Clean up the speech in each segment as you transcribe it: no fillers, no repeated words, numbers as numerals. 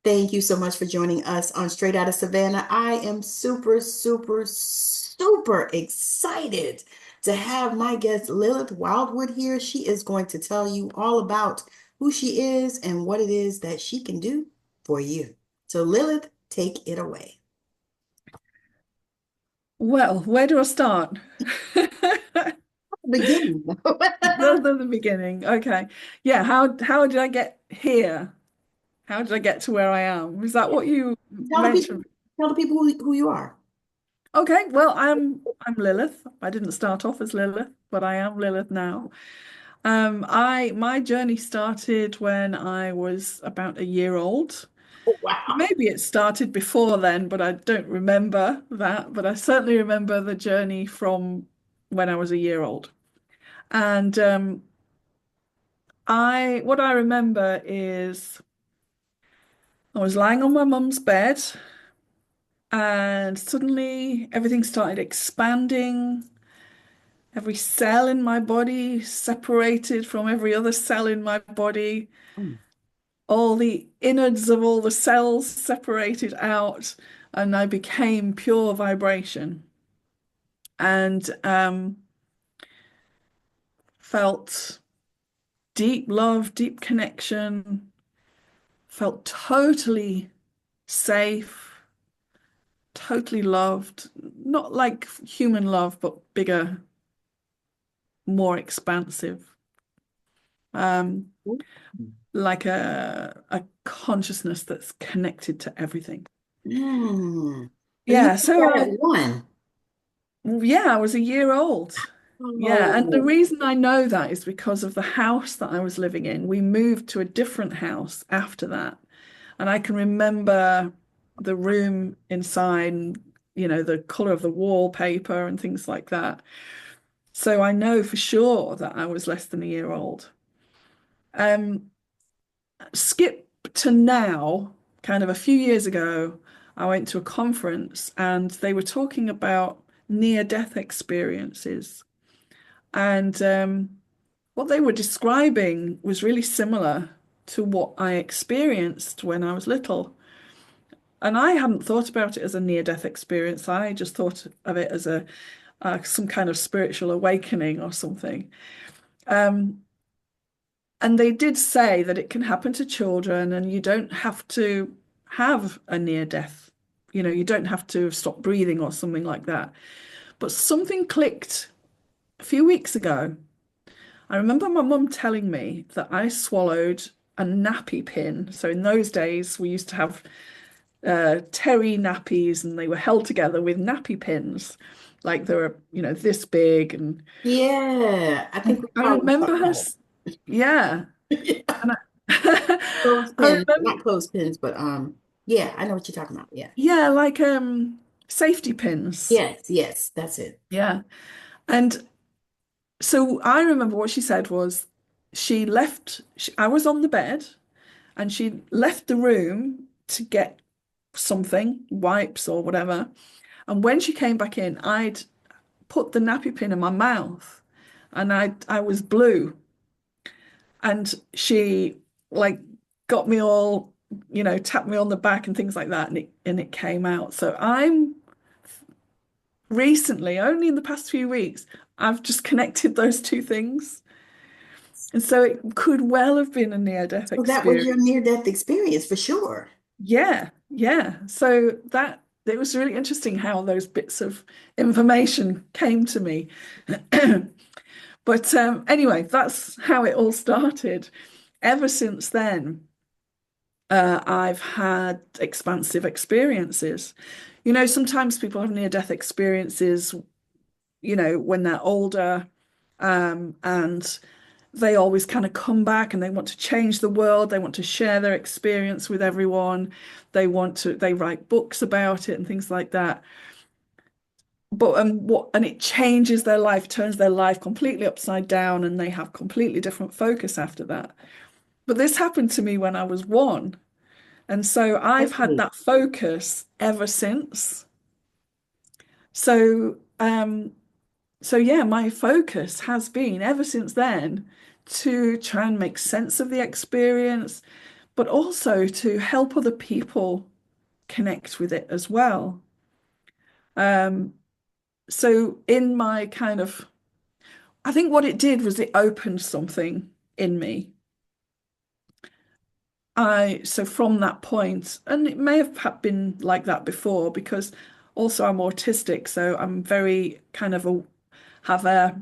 Thank you so much for joining us on Straight Outta Savannah. I am super, super, super excited to have my guest Lilith Wildwood here. She is going to tell you all about who she is and what it is that she can do for you. So, Lilith, take it away. Well, where do I start? Begin. The beginning. Okay. Yeah, how did I get here? How did I get to where I am? Is that what you Tell the people, mentioned? tell the people who you are. Okay, well, I'm Lilith. I didn't start off as Lilith, but I am Lilith now. I my journey started when I was about a year old. Oh, wow. Maybe it started before then, but I don't remember that. But I certainly remember the journey from when I was a year old. And I what I remember is I was lying on my mum's bed and suddenly everything started expanding. Every cell in my body separated from every other cell in my body. Mm. All the innards of all the cells separated out, and I became pure vibration and felt deep love, deep connection, felt totally safe, totally loved, not like human love, but bigger, more expansive, um, like a consciousness that's connected to everything. Mm. So you Yeah, did so that at one. yeah, I was a year old. Yeah, and the Oh. reason I know that is because of the house that I was living in. We moved to a different house after that. And I can remember the room inside, and, the color of the wallpaper and things like that. So I know for sure that I was less than a year old. Um, Skip to now, kind of a few years ago, I went to a conference and they were talking about near-death experiences. And what they were describing was really similar to what I experienced when I was little. And I hadn't thought about it as a near-death experience. I just thought of it as a some kind of spiritual awakening or something. Um, and they did say that it can happen to children, and you don't have to have a near-death. You don't have to stop breathing or something like that. But something clicked a few weeks ago. I remember my mum telling me that I swallowed a nappy pin. So in those days, we used to have terry nappies and they were held together with nappy pins. Like they were, this big. And Yeah, I think we I probably remember talked her, about yeah. it. And I, I Clothespins, remember, not clothespins, but yeah, I know what you're talking about. Yeah. yeah, like safety pins. Yes, yes, that's it. Yeah. And so I remember what she said was I was on the bed and she left the room to get something, wipes or whatever. And when she came back in, I'd put the nappy pin in my mouth and I was blue. And she like got me all, tapped me on the back and things like that, and it came out. So I'm recently, only in the past few weeks, I've just connected those two things. And so it could well have been a near-death So that was your experience. near-death experience for sure. Yeah, yeah. So that it was really interesting how those bits of information came to me. But anyway, that's how it all started. Ever since then, I've had expansive experiences. Sometimes people have near-death experiences, when they're older, and they always kind of come back and they want to change the world. They want to share their experience with everyone. They write books about it and things like that. But and it changes their life, turns their life completely upside down, and they have completely different focus after that. But this happened to me when I was one. And so I've had Really? that focus ever since. So, so yeah, my focus has been ever since then to try and make sense of the experience, but also to help other people connect with it as well. Um, so in my kind of, I think what it did was it opened something in me. So from that point, and it may have been like that before because also I'm autistic, so I'm very kind of have a,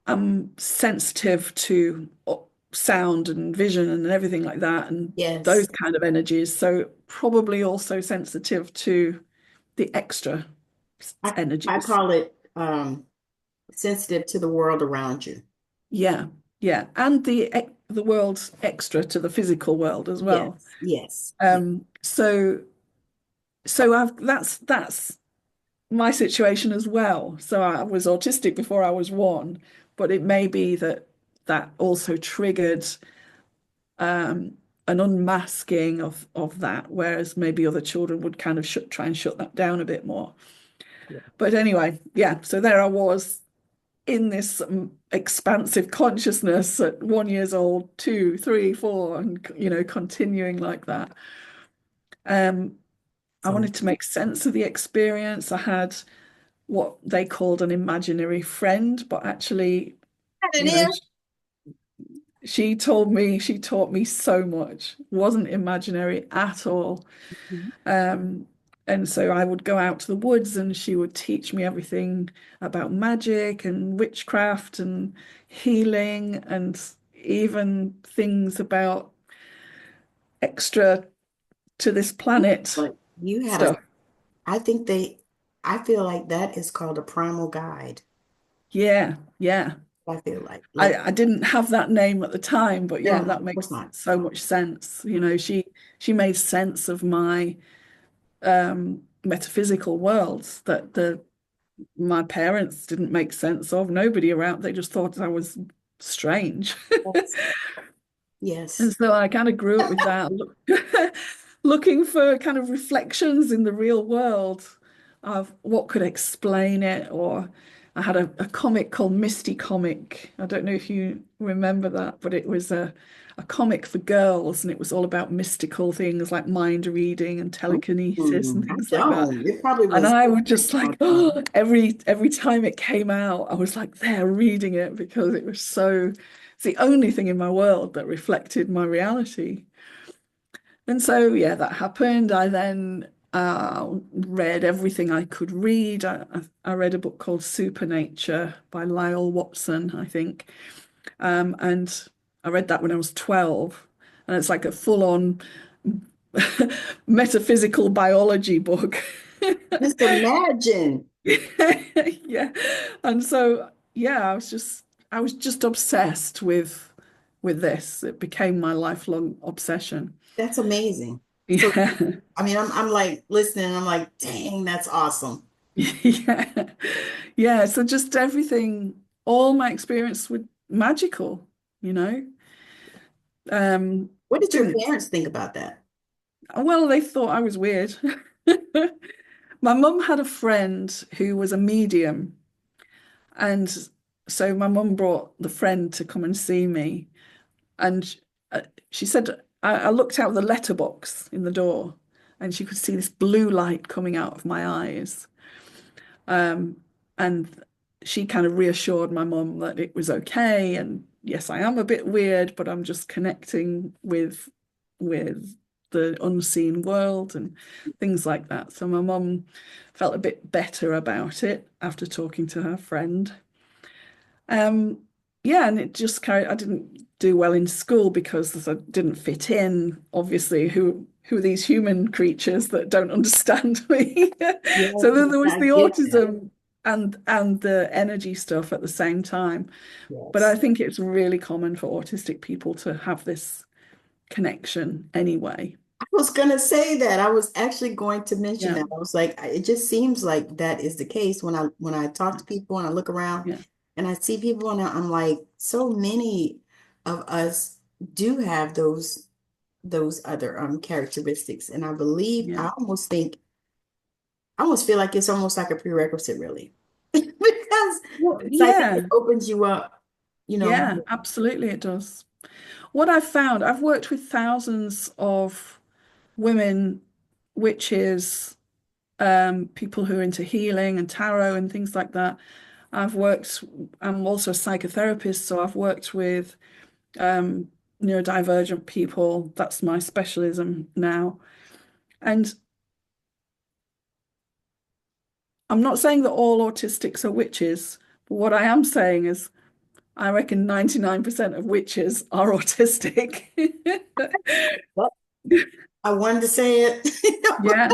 I'm sensitive to sound and vision and everything like that, and those Yes. kind of energies. So probably also sensitive to the extra I energies. call it sensitive to the world around you. Yeah, yeah, and the world's extra to the physical world as well. Yes, yes, yes. So that's my situation as well. So I was autistic before I was one, but it may be that that also triggered um, an unmasking of that, whereas maybe other children would kind of try and shut that down a bit more. Yeah. But anyway, yeah, so there I was in this expansive consciousness at 1 years old, two, three, four, and continuing like that. Um, I So, wanted to make sense of the experience. I had what they called an imaginary friend, but actually, it you know, is. she taught me so much. Wasn't imaginary at all. Mhm. Um, and so I would go out to the woods and she would teach me everything about magic and witchcraft and healing and even things about extra to this planet But you had a, stuff. I think I feel like that is called a primal guide. Yeah, yeah. I feel like, I didn't have that name at the time, but no, yeah, no, that of course makes not. so much sense. She made sense of my metaphysical worlds that the my parents didn't make sense of. Nobody around, they just thought I was strange. Yes. And Yes. so I kind of grew up with that, looking for kind of reflections in the real world of what could explain it. Or I had a comic called Misty Comic. I don't know if you remember that, but it was a comic for girls, and it was all about mystical things like mind reading and telekinesis and I things like that. don't. It probably And was. I would just like, oh, every time it came out, I was like there reading it because it was so, it's the only thing in my world that reflected my reality. And so, yeah, that happened. I then read everything I could read. I read a book called Supernature by Lyle Watson, I think. And I read that when I was 12. And it's like a full-on metaphysical biology book. Just imagine. Yeah. And so yeah, I was just obsessed with this. It became my lifelong obsession. That's amazing. So, Yeah. I mean, I'm like listening. I'm like, dang, that's awesome. Yeah. Yeah. So just everything, all my experience with magical, you know. Um, What did your didn't parents think about that? well, they thought I was weird. My mum had a friend who was a medium. And so my mum brought the friend to come and see me. And uh, she said, I looked out the letterbox in the door and she could see this blue light coming out of my eyes. Um, and she kind of reassured my mum that it was okay. And yes, I am a bit weird, but I'm just connecting with the unseen world and things like that. So my mum felt a bit better about it after talking to her friend. Um, yeah, and it just carried. I didn't do well in school because I didn't fit in. Obviously, who are these human creatures that don't understand me? Yes, So then there was I the get that. autism and the energy stuff at the same time. But I Yes. think it's really common for autistic people to have this connection anyway. I was gonna say that. I was actually going to mention Yeah, that. I was like, it just seems like that is the case when I talk to people and I look around yeah, and I see people and I'm like, so many of us do have those other characteristics. And I believe yeah. I almost feel like it's almost like a prerequisite, really. Because Well, it's like it yeah, opens you up, you know. yeah, absolutely it does. what I've found, I've worked with thousands of women, witches, people who are into healing and tarot and things like that. I'm also a psychotherapist, so I've worked with um, neurodivergent people. That's my specialism now. And I'm not saying that all autistics are witches, but what I am saying is I reckon 99% of witches are autistic. Well, I wanted to say it. Yeah,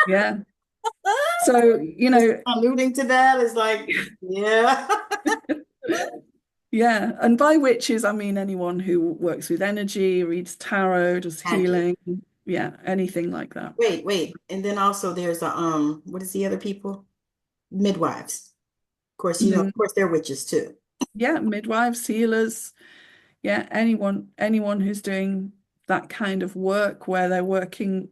yeah. So, Just alluding to that is like, yeah. yeah. And by witches, I mean anyone who works with energy, reads tarot, does Magic. healing. Yeah, anything like that. Wait. And then also there's a what is the other people? Midwives. Of course, Hmm. of course they're witches too. Yeah, midwives, healers. Yeah, anyone who's doing that kind of work where they're working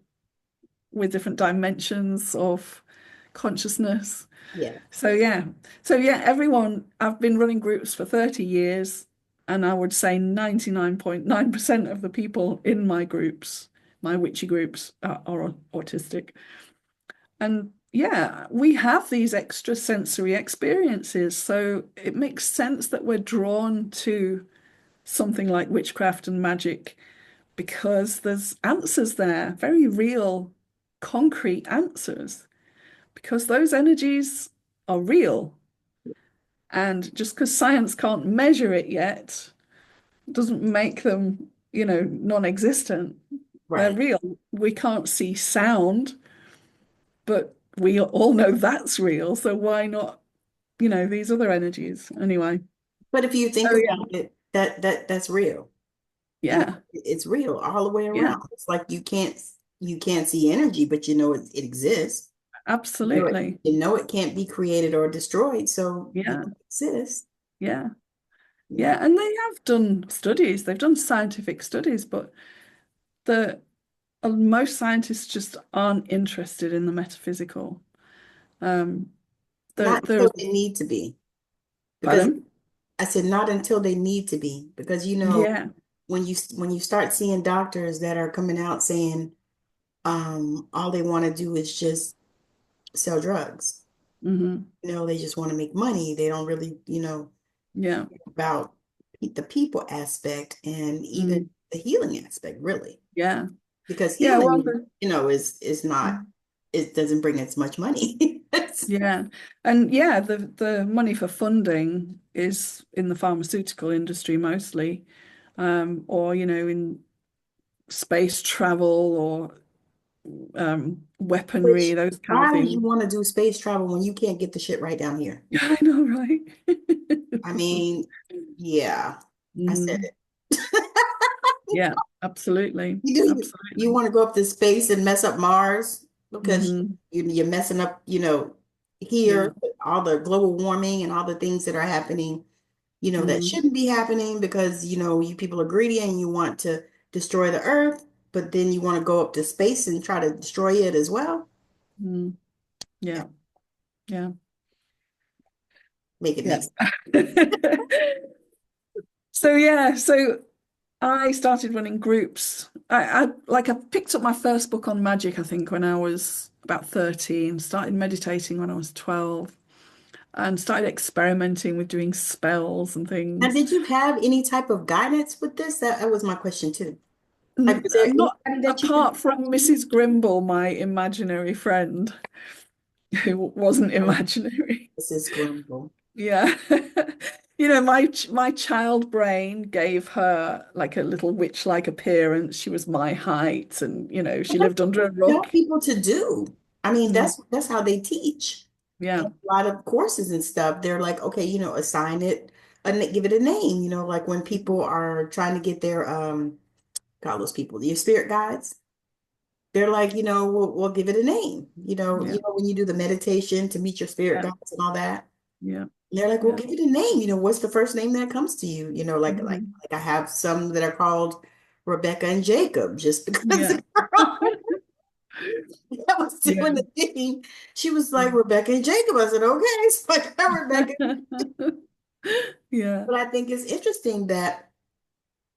with different dimensions of consciousness. Yeah. So yeah. So yeah, everyone, I've been running groups for 30 years, and I would say 99.9% of the people in my groups, my witchy groups, are autistic. And yeah, we have these extrasensory experiences. So it makes sense that we're drawn to something like witchcraft and magic because there's answers there, very real, concrete answers, because those energies are real. And just because science can't measure it yet doesn't make them, non-existent. They're Right. real. We can't see sound, but we all know that's real. So why not, these other energies? Anyway. But if you So think yeah, about it, that's real. yeah, It's real all the way yeah, around. It's like you can't see energy, but it exists. absolutely. You know it can't be created or destroyed, so Yeah, it exists. yeah, Yeah. yeah. And they have done studies, they've done scientific studies, but the most scientists just aren't interested in the metaphysical. Um, Not there until was, they need to be. Because pardon? I said not until they need to be. Because Yeah. when you start seeing doctors that are coming out saying all they want to do is just sell drugs. Hmm. They just want to make money. They don't really, Yeah. about the people aspect and even Mm. the healing aspect, really. Yeah. Because Yeah. Well, healing, is not, it doesn't bring as much money. yeah. And yeah, the money for funding is in the pharmaceutical industry mostly, or, in space travel or weaponry, Which, those kind of why would you things. want to do space travel when you can't get the shit right down here? I know, right? I mean, yeah, I said Hmm. it. Yeah, absolutely. You Absolutely. want to go up to space and mess up Mars because Hmm. you're messing up, Yeah. here, all the global warming and all the things that are happening, that Mm. shouldn't be happening because, you people are greedy and you want to destroy the earth, but then you want to go up to space and try to destroy it as well. Mm. Yeah, Yeah. Yeah. make it make Yeah. sense. So yeah, so I started running groups. I picked up my first book on magic, I think, when I was about 13, started meditating when I was 12, and started experimenting with doing spells and Now, things. did you have any type of guidance with this? That was my question too. Like, was there Not anybody that you could apart from Mrs. Grimble, my imaginary friend, who wasn't oh, imaginary. this is Grimble. Yeah. My child brain gave her like a little witch-like appearance. She was my height and, she Well, that's lived under a what I tell rock. people to do. I mean, Mm, that's how they teach. yeah. In a lot of courses and stuff, they're like, okay, assign it and give it a name. Like when people are trying to get their call those people your spirit guides. They're like, we'll give it a name. Yeah. When you do the meditation to meet your spirit Yeah. guides and all that. Yeah. They're like, well, Yeah. give it a name. What's the first name that comes to you? Mhm. Like I have some that are called Rebecca and Jacob, just because Yeah. the girl that was doing Yeah. the thing, she was like Rebecca and Jacob. I said, okay, so I got Rebecca. Yeah. But I think it's interesting that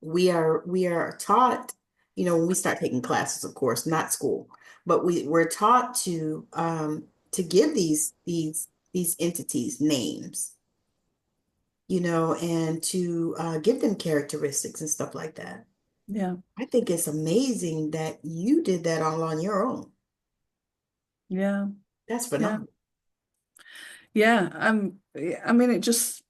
we are taught, when we start taking classes, of course, not school, but we're taught to give these entities names, and to give them characteristics and stuff like that. Yeah. I think it's amazing that you did that all on your own. Yeah. That's Yeah. phenomenal. Yeah. I mean, it just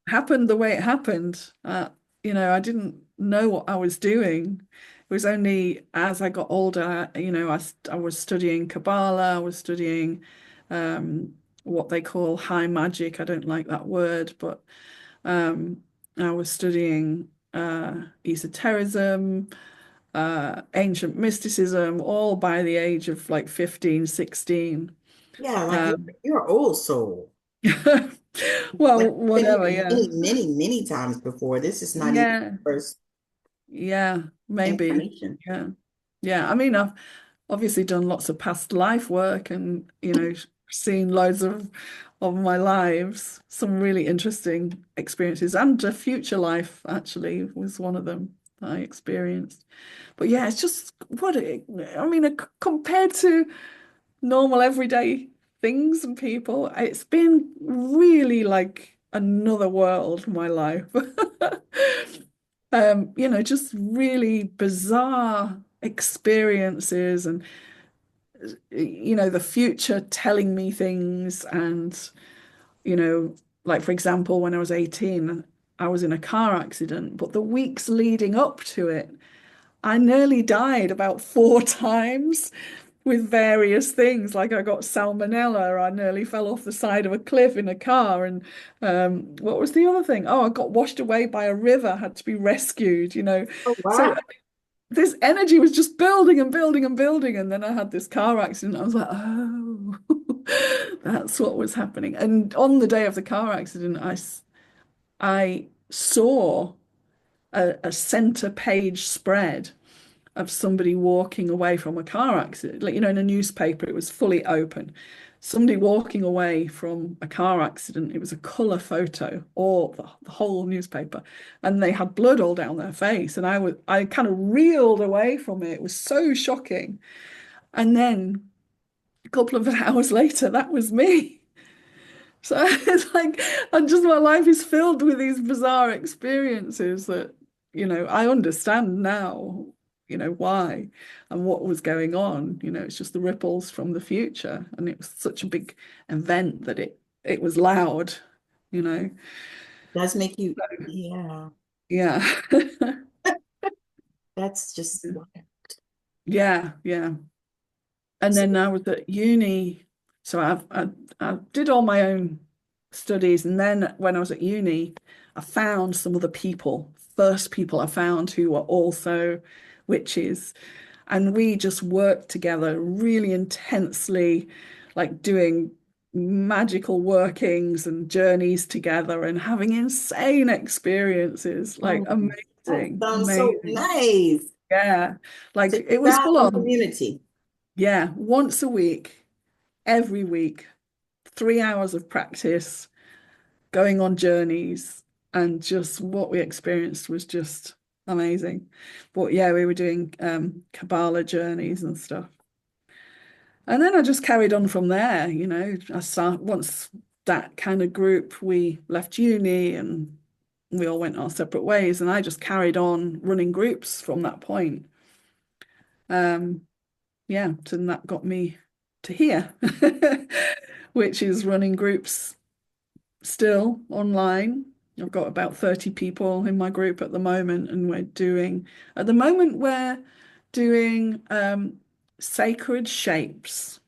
happened the way it happened. I didn't know what I was doing. It was only as I got older, I was studying Qabalah, I was studying um, what they call high magic. I don't like that word, but um, I was studying esotericism, ancient mysticism, all by the age of like 15, 16. Yeah, like you're Um, you're an old soul. Like well, you've been here whatever, yeah. many, many, many times before. This is not even Yeah. the first Yeah, maybe. incarnation. Yeah. Yeah. I mean, I've obviously done lots of past life work and, seen loads of my lives, some really interesting experiences. And a future life actually was one of them that I experienced. But yeah, it's just I mean, compared to normal everyday things and people, it's been really like another world, my life. Just really bizarre experiences and the future telling me things and you know like for example when I was 18 I was in a car accident, but the weeks leading up to it I nearly died about 4 times with various things. Like I got salmonella, I nearly fell off the side of a cliff in a car, and what was the other thing? Oh, I got washed away by a river, had to be rescued. Oh, So wow. this energy was just building and building and building, and then I had this car accident. I was like, oh, that's what was happening. And on the day of the car accident, I saw a center page spread of somebody walking away from a car accident. Like, in a newspaper, it was fully open. Somebody walking away from a car accident. It was a color photo, or the whole newspaper, and they had blood all down their face. And I kind of reeled away from it. It was so shocking. And then a couple of hours later, that was me. So it's like, and just my life is filled with these bizarre experiences that, I understand now, why and what was going on. It's just the ripples from the future. And it was such a big event that it was loud, you know. Does make you, yeah, Yeah. that's just, Yeah, yeah. And so, then I was at uni, so I did all my own studies, and then when I was at uni, I found some other people, first people I found who were also witches, and we just worked together really intensely, like doing magical workings and journeys together and having insane experiences, like oh, that amazing, sounds so amazing. nice. Yeah, So like you it was found full some on. community. Yeah, once a week, every week, 3 hours of practice, going on journeys, and just what we experienced was just amazing. But yeah, we were doing Qabalah journeys and stuff. And then I just carried on from there. Once that kind of group, we left uni and we all went our separate ways, and I just carried on running groups from that point. Um, yeah, so then that got me to here, which is running groups still online. I've got about 30 people in my group at the moment, and we're doing sacred shapes.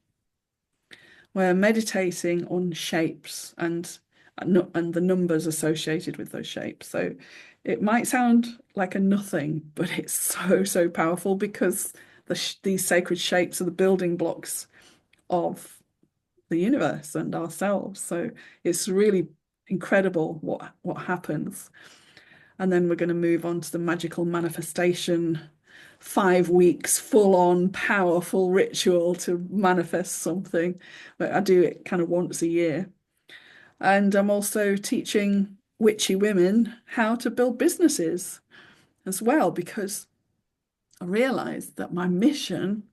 We're meditating on shapes and the numbers associated with those shapes. So it might sound like a nothing, but it's so, so powerful because these sacred shapes are the building blocks of the universe and ourselves. So it's really incredible what happens. And then we're going to move on to the magical manifestation, 5 weeks full on powerful ritual to manifest something. But I do it kind of once a year. And I'm also teaching witchy women how to build businesses. as well, because I realized that my mission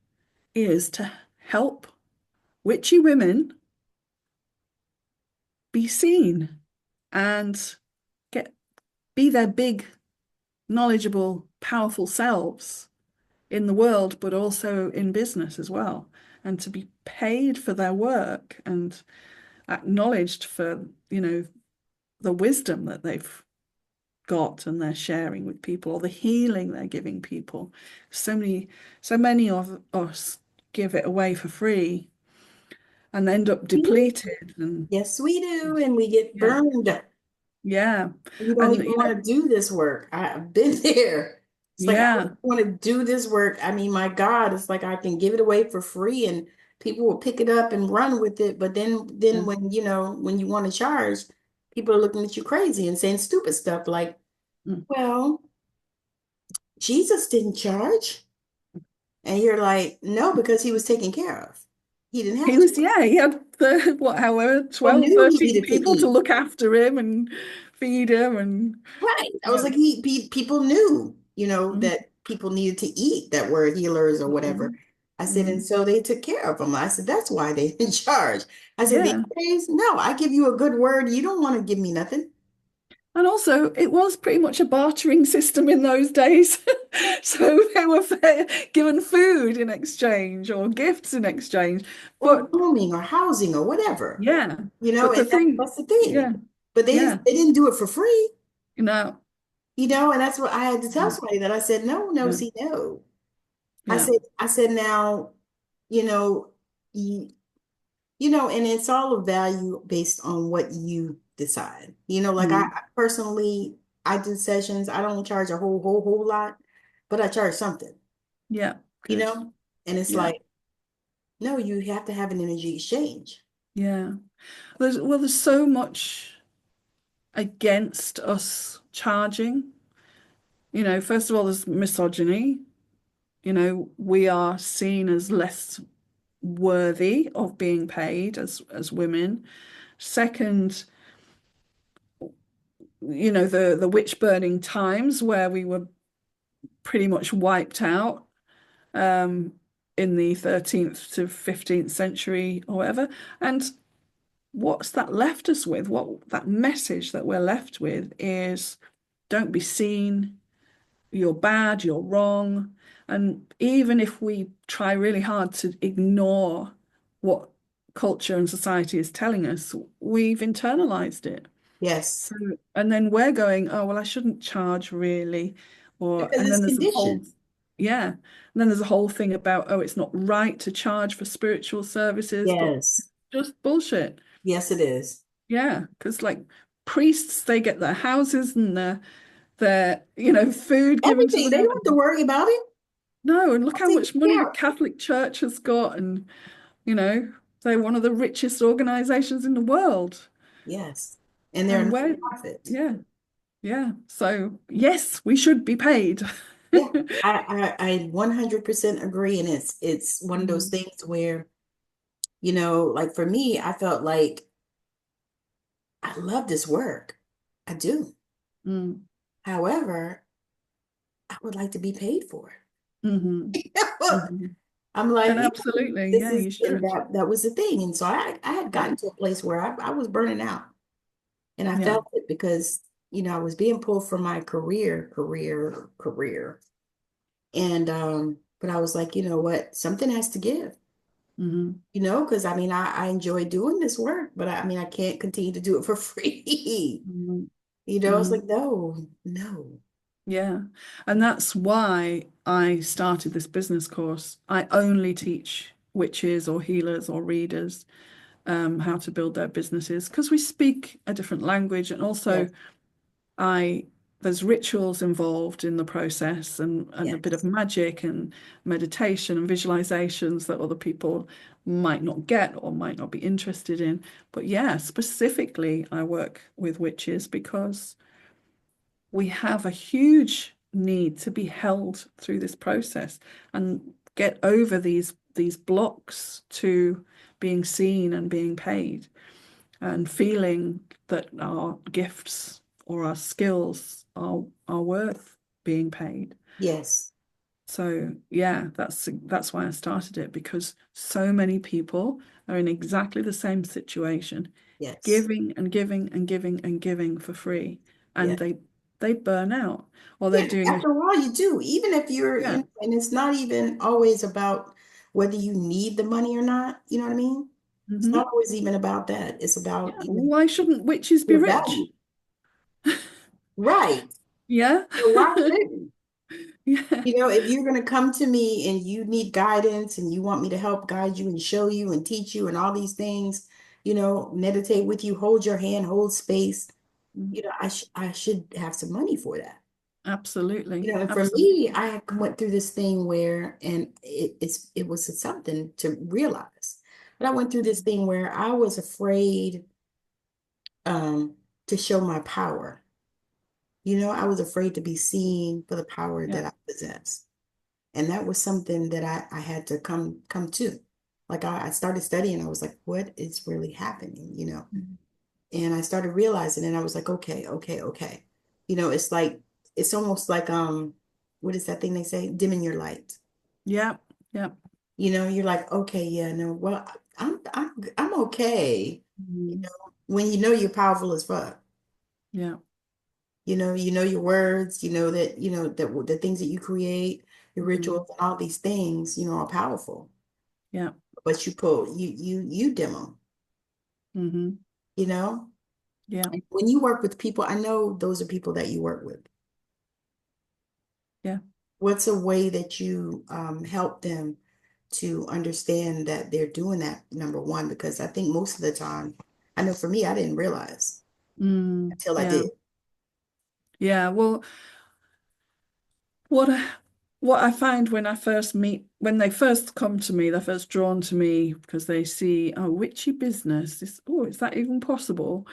is to help witchy women be seen and get be their big, knowledgeable, powerful selves in the world, but also in business as well, and to be paid for their work and acknowledged for, the wisdom that they've got and they're sharing with people, or the healing they're giving people. So many of us give it away for free and end up depleted and Yes, we do. And we get yeah, burned. yeah. You don't And even want to do this work. I've been there. It's like I yeah, don't want to do this work. I mean, my God, it's like I can give it away for free and people will pick it up and run with it. But then yeah, when when you want to charge, people are looking at you crazy and saying stupid stuff like, mm. well, Jesus didn't charge. And you're like, no, because he was taken care of. He didn't have He to. was, yeah, he had however, People 12, knew he 13 needed to people to eat. look after him and feed him and Right. I was yeah. like, people knew, Mm, that people needed to eat, that word healers or whatever. mm, I said, and mm. so they took care of them. I said, that's why they in charge. I said, these Yeah. days, no, I give you a good word. You don't want to give me nothing. And also, it was pretty much a bartering system in those days. So they were given food in exchange or gifts in exchange. Or But grooming or housing or whatever, yeah, but the and thing, that's the thing. yeah, But yeah, they didn't do it for free, you know, and that's what I had to tell yeah, somebody that I said, no, no, yeah, see, no. yeah, I said, now, you know, you, and it's all a value based on what you decide. Like mm, I personally, I do sessions. I don't charge a whole lot, but I charge something, yeah, you good. know? And it's Yeah, like, no, you have to have an energy exchange. yeah. There's so much against us charging. First of all, there's misogyny. We are seen as less worthy of being paid as women. Second, the witch burning times where we were pretty much wiped out um, in the 13th to 15th century or whatever. And what's that left us with? What that message that we're left with is don't be seen, you're bad, you're wrong. And even if we try really hard to ignore what culture and society is telling us, we've internalized it. Yes, So, and then we're going, oh, well, I shouldn't charge really. because And it's then there's a whole, conditioned. yeah. And then there's a whole thing about, oh, it's not right to charge for spiritual services, but Yes. just bullshit. Yes, it is. Yeah. Because like priests, they get their houses and their food given to Everything. They them. don't have to worry about it. No, and look I'll how take much it money the care of. Catholic Church has got. And, you know, they're one of the richest organizations in the world. Yes. And they're a And we're, nonprofit. yeah. Yeah. So yes, we should be paid. Yeah, I 100% agree. And it's one of those Mm, things where, like for me, I felt like I love this work. I do. mm, However, I would like to be paid for hmm it. hmm I'm like, And absolutely, this yeah, is, you and should. that was the thing. And so I had Yeah, gotten to a place where I was burning out and I yeah, felt it because, I was being pulled from my career. And, but I was like, you know what? Something has to give. hmm Because I mean, I enjoy doing this work, but I mean, I can't continue to do it for free. hmm I was hmm like, no, no. yeah. And that's why I started this business course. I only teach witches or healers or readers how to build their businesses because we speak a different language, and also Yes, I there's rituals involved in the process and a bit of yes, magic and meditation and visualizations that other people might not get or might not be interested in. But yeah, specifically, I work with witches because we have a huge need to be held through this process and get over these blocks to being seen and being paid and feeling that our gifts or our skills are worth. being paid. Yes. So yeah, that's why I started it, because so many people are in exactly the same situation, Yes. giving and giving and giving and giving for free, Yeah. and they burn out, or they're Yeah. doing a After a while, you do. Even if you're, yeah. and it's not even always about whether you need the money or not. You know what I mean? It's not Hmm. always even about that. It's about, Yeah. Why shouldn't witches be your rich? value. Right. Yeah. So why shouldn't? Yeah. If you're going to come to me and you need guidance and you want me to help guide you and show you and teach you and all these things, meditate with you, hold your hand, hold space, I should have some money for that. Absolutely. And for me, Absolutely. I went through this thing where, and it was something to realize, but I went through this thing where I was afraid to show my power. I was afraid to be seen for the power Yeah. that I possess. And that was something that I had to come to. Like I started studying, I was like, what is really happening? Mhm. And I started realizing, and I was like, okay, okay, okay. It's almost like what is that thing they say? Dimming your light. Yeah. Yeah. You're like, okay, yeah, no, well, I'm okay. You Mhm. know, when you're powerful as fuck. Yeah. You know your words, that the things that you create, your Mhm. rituals and all these things, are powerful. Yeah. But you dim them, Hmm. you know? Yeah. And when you work with people, I know those are people that you work with. Yeah. What's a way that you help them to understand that they're doing that, number one? Because I think most of the time, I know for me, I didn't realize until I Yeah. did. Yeah. Well, what I, what I find when when they first come to me, they're first drawn to me because they see, oh, witchy business. Is that even possible?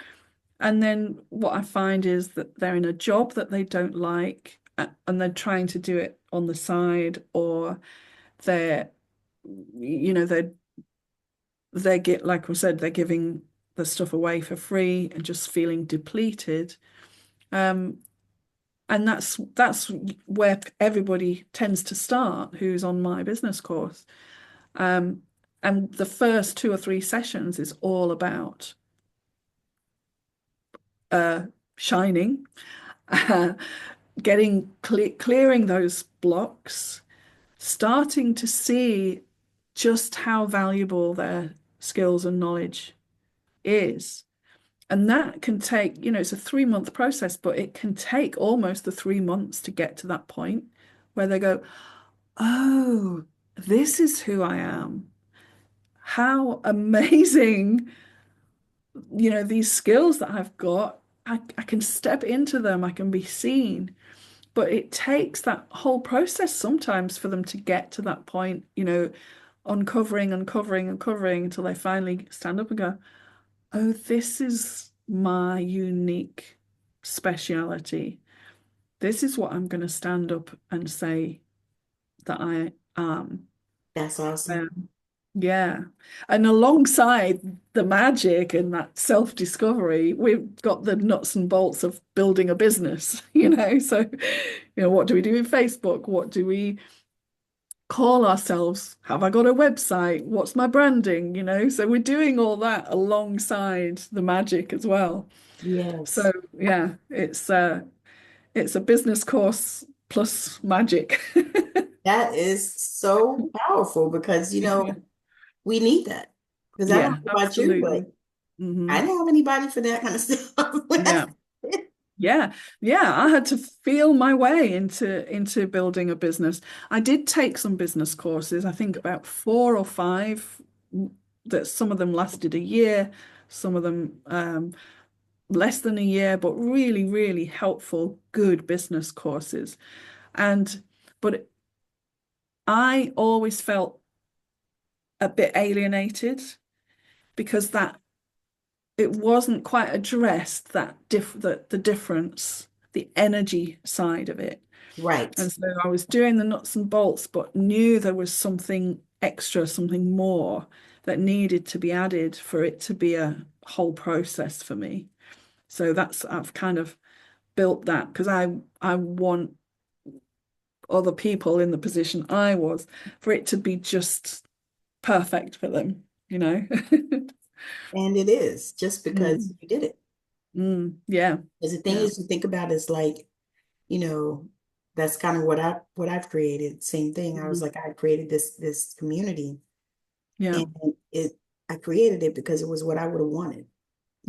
And then what I find is that they're in a job that they don't like, and they're trying to do it on the side, or they're, you know, they get, like I said, they're giving the stuff away for free and just feeling depleted. Um, and that's where everybody tends to start who's on my business course. Um, and the first 2 or 3 sessions is all about uh, shining, clearing those blocks, starting to see just how valuable their skills and knowledge is. And that can take, it's a 3 month process, but it can take almost the 3 months to get to that point where they go, oh, this is who I am. How amazing, these skills that I've got, I can step into them, I can be seen. But it takes that whole process sometimes for them to get to that point, uncovering, uncovering, uncovering until they finally stand up and go, oh, this is my unique speciality. This is what I'm going to stand up and say that I am. That's awesome. Yeah. And alongside the magic and that self-discovery, we've got the nuts and bolts of building a business, So, what do we do in Facebook? What do we call ourselves? Have I got a website? What's my branding? So we're doing all that alongside the magic as well. So Yes. yeah, it's a business course plus magic. That is so powerful because, we need that. Because I don't Yeah, know about you, absolutely. but Hmm. I didn't have anybody for that kind of stuff. Yeah. Yeah, yeah, I had to feel my way into building a business. I did take some business courses, I think about 4 or 5, that some of them lasted a year, some of them less than a year, but really, really helpful, good business courses. And but I always felt a bit alienated because that it wasn't quite addressed, the difference, the energy side of it. Right. And so I was doing the nuts and bolts, but knew there was something extra, something more that needed to be added for it to be a whole process for me. So I've kind of built that because I want other people in the position I was for it to be just perfect for them, you know? And it is just because Mm, you did it. yeah, Because the thing yeah, is, you think about it, it's like, you know, that's kind of what I've created. Same thing. I was mm, like, I created this community, yeah, and it I created it because it was what I would have wanted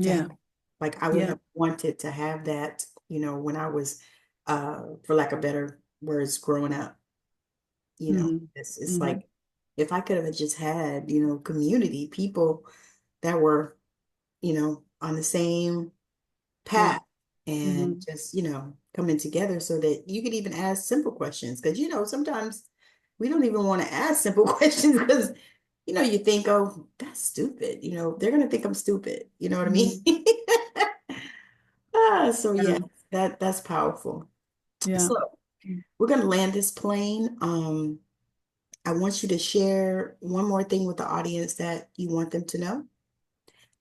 to have. yeah, Like I would yeah, have wanted to have that, when I was, for lack of better words, growing up. mm, It's mm, like if I could have just had, community people that were, on the same yeah, path and mm, just, coming together so that you could even ask simple questions. Because, sometimes we don't even want to ask simple questions because, you think, oh, that's stupid. They're going to think I'm stupid. You know what I mean? mm, So yeah, yeah, that's powerful. yeah. So we're going to land this plane. I want you to share one more thing with the audience that you want them to know.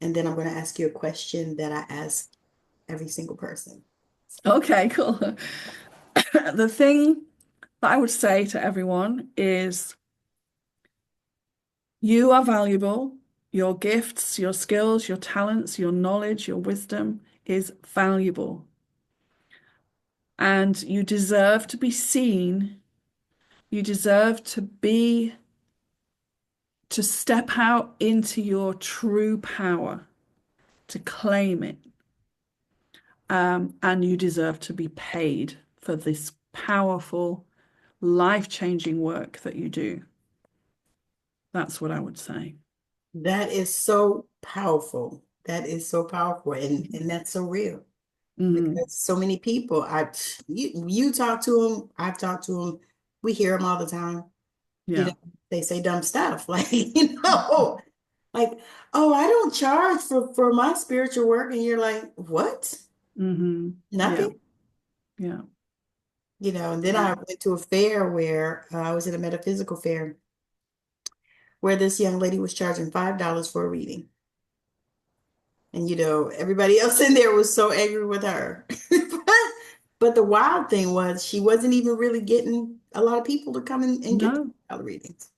And then I'm going to ask you a question that I ask every single person. Okay, cool. The thing that I would say to everyone is you are valuable. Your gifts, your skills, your talents, your knowledge, your wisdom is valuable. And you deserve to be seen. You deserve to step out into your true power, to claim it. And you deserve to be paid for this powerful, life-changing work that you do. That's what I would say. That is so powerful. That is so powerful. And that's so real Hmm. because so many people, you talk to them, I've talked to them, we hear them all the time. You know, Yeah. they say dumb stuff like, like, oh, I don't charge for my spiritual work. And you're like, what? Hmm. Yeah. Nothing? Yeah. And then Yeah. I went to a fair where I was at a metaphysical fair where this young lady was charging $5 for a reading. And everybody else in there was so angry with her. But the wild thing was she wasn't even really getting a lot of people to come in and get No, the readings.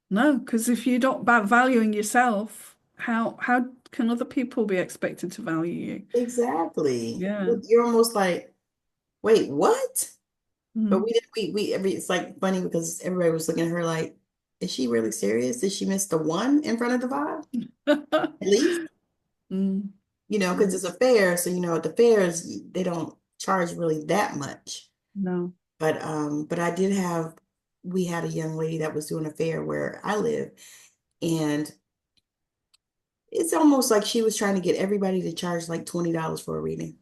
no, because if you're not about valuing yourself, how can other people be expected to value you? Exactly. Yeah. You're almost like, wait, what? But Mm. we did it's like funny because everybody was looking at her like, is she really serious? Did she miss the one in front of the five? At least, Mm. because Mm. it's a fair. So, at the fairs, they don't charge really that much. No. But we had a young lady that was doing a fair where I live, and it's almost like she was trying to get everybody to charge like $20 for a reading.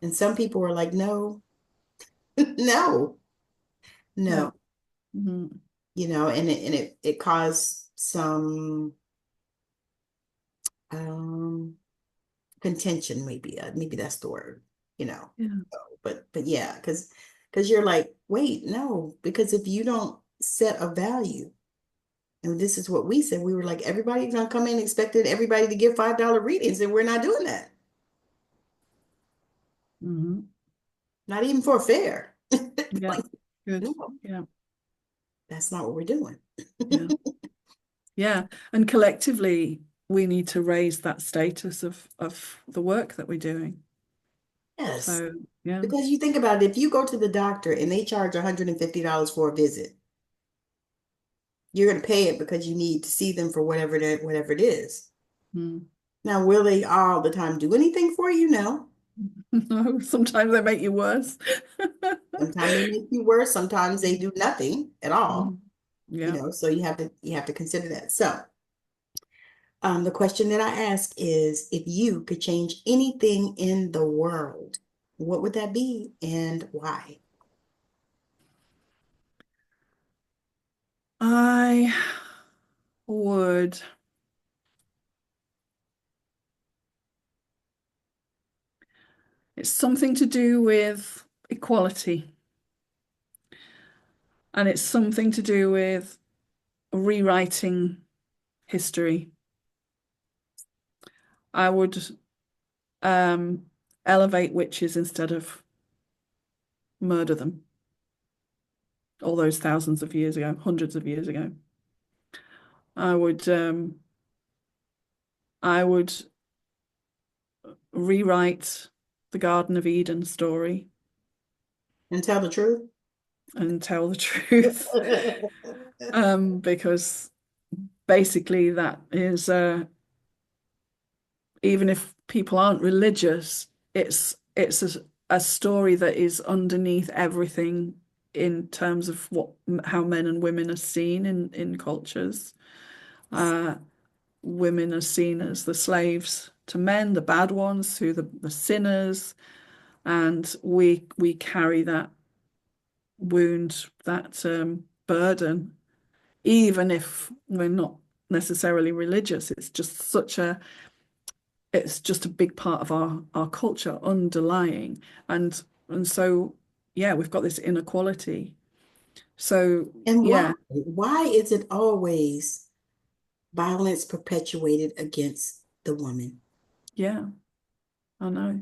And some people were like, no, no, Yeah. no, Mm. and it caused some um contention, maybe that's the word, you know. Yeah. But yeah, because you're like, wait, no, because if you don't set a value. And this is what we said. We were like, everybody's gonna come in expecting everybody to give $5 readings, and we're not doing that. Hmm. Not even for a fair. Yeah. Like, Good. no, Yeah. that's not what we're doing. Yeah. Yeah. And collectively, we need to raise that status of the work that we're doing. Yes, So, yeah. because you think about it, if you go to the doctor and they charge $150 for a visit, you're gonna pay it because you need to see them for whatever it is. Mm. Now, will they all the time do anything for you? No. No, sometimes they make you worse. Sometimes they make you worse. Sometimes they do nothing at all. Mm. Yeah. So you have to consider that. So the question that I ask is, if you could change anything in the world, what would that be and why? I would. It's something to do with equality, and it's something to do with rewriting history. I would um, elevate witches instead of murder them. all those thousands of years ago, hundreds of years ago. I would I would rewrite the Garden of Eden story And tell the truth. and tell the truth. Because basically that is even if people aren't religious, it's a story that is underneath everything in terms of how men and women are seen in cultures. Uh, Women are seen as the slaves to men, the bad ones, who the sinners, and we carry that wound, that burden, even if we're not necessarily religious. It's just a big part of our culture underlying, and so yeah, we've got this inequality. So And why? yeah, Why is it always violence perpetuated against the woman? yeah, I know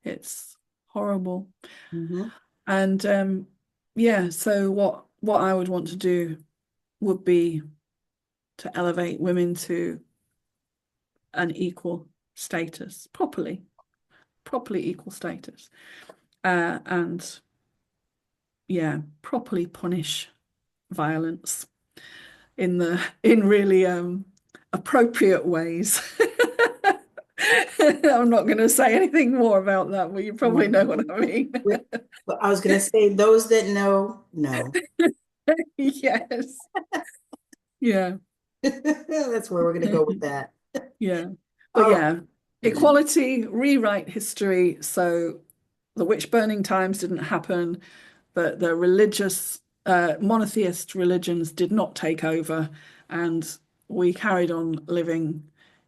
it's horrible. Hmm. And yeah, so what I would want to do would be to elevate women to an equal status, properly equal status, and yeah, properly punish violence in really appropriate ways. I'm not going to say anything more about that, but you probably know what I mean. But I was going to say, those that know, know. Yes. Yeah. That's where we're going to go with that. Yeah. But All yeah, right. equality, rewrite history so the witch burning times didn't happen, that the religious, monotheist religions did not take over, and we carried on living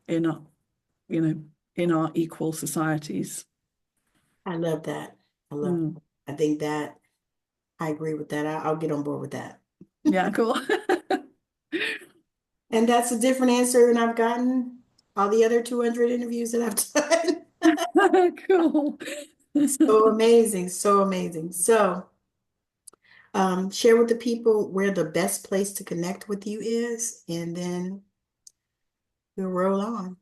in, you know, in our equal societies. I love that. I love Mm. that. I think that I agree with that. I'll get on board with that. Yeah, cool. And that's a different answer than I've gotten all the other 200 interviews that I've done. Cool. So amazing, so amazing. So, share with the people where the best place to connect with you is, and then we'll roll on.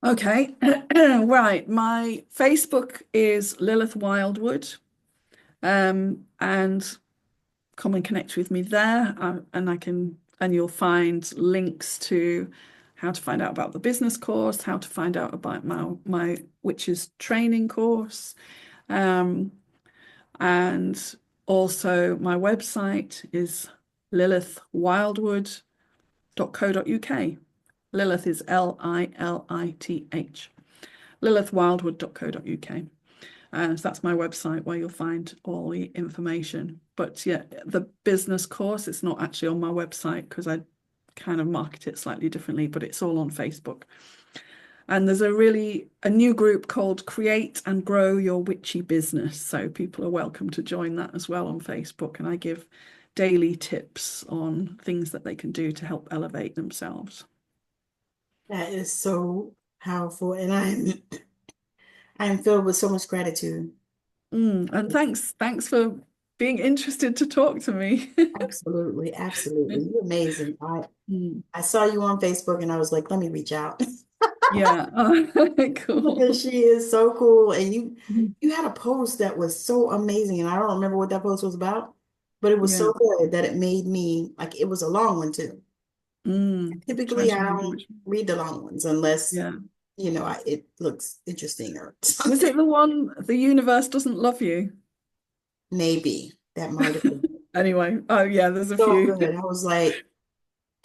Okay, right. My Facebook is Lilith Wildwood, and come and connect with me there, and you'll find links to how to find out about the business course, how to find out about my witches training course, um, and also my website is lilithwildwood.co.uk. Lilith is Lilith, lilithwildwood.co.uk. So that's my website where you'll find all the information. But yeah, the business course, it's not actually on my website because I kind of market it slightly differently, but it's all on Facebook. And there's a new group called Create and Grow Your Witchy Business. So people are welcome to join that as well on Facebook. And I give daily tips on things that they can do to help elevate themselves. That is so powerful, and I'm filled with so much gratitude. And thanks for being interested to talk to me. Absolutely, absolutely. You're amazing. I Mm. I saw you on Facebook and I was like, let me reach out Yeah. because Cool. she is so cool. And Mhm. you had a post that was so amazing, and I don't remember what that post was about, but it was Yeah. so good that it made me like it was a long one too. Typically, I don't Transformative. read the long ones unless Yeah. it looks interesting or Was something. it the one, The Universe Doesn't Love You? Maybe that might have been Anyway, oh yeah, there's a so few. good. I was like,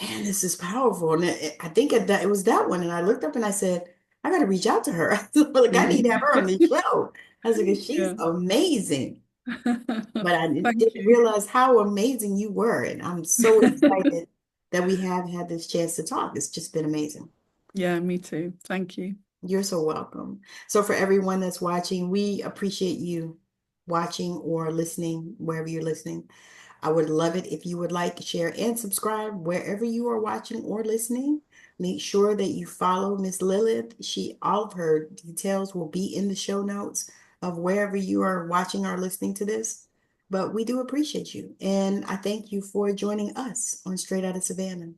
man, this is powerful. And I think it was that one. And I looked up and I said, I got to reach out to her. Like, I need to have her on the show. I was like, she's Yeah. amazing. But I Thank didn't you. realize how amazing you were. And I'm so excited that we have had this chance to talk. It's just been amazing. Yeah, me too. Thank you. You're so welcome. So, for everyone that's watching, we appreciate you watching or listening, wherever you're listening. I would love it if you would like, share, and subscribe wherever you are watching or listening. Make sure that you follow Miss Lilith. All of her details will be in the show notes of wherever you are watching or listening to this. but we do appreciate you. And I thank you for joining us on Straight Outta Savannah.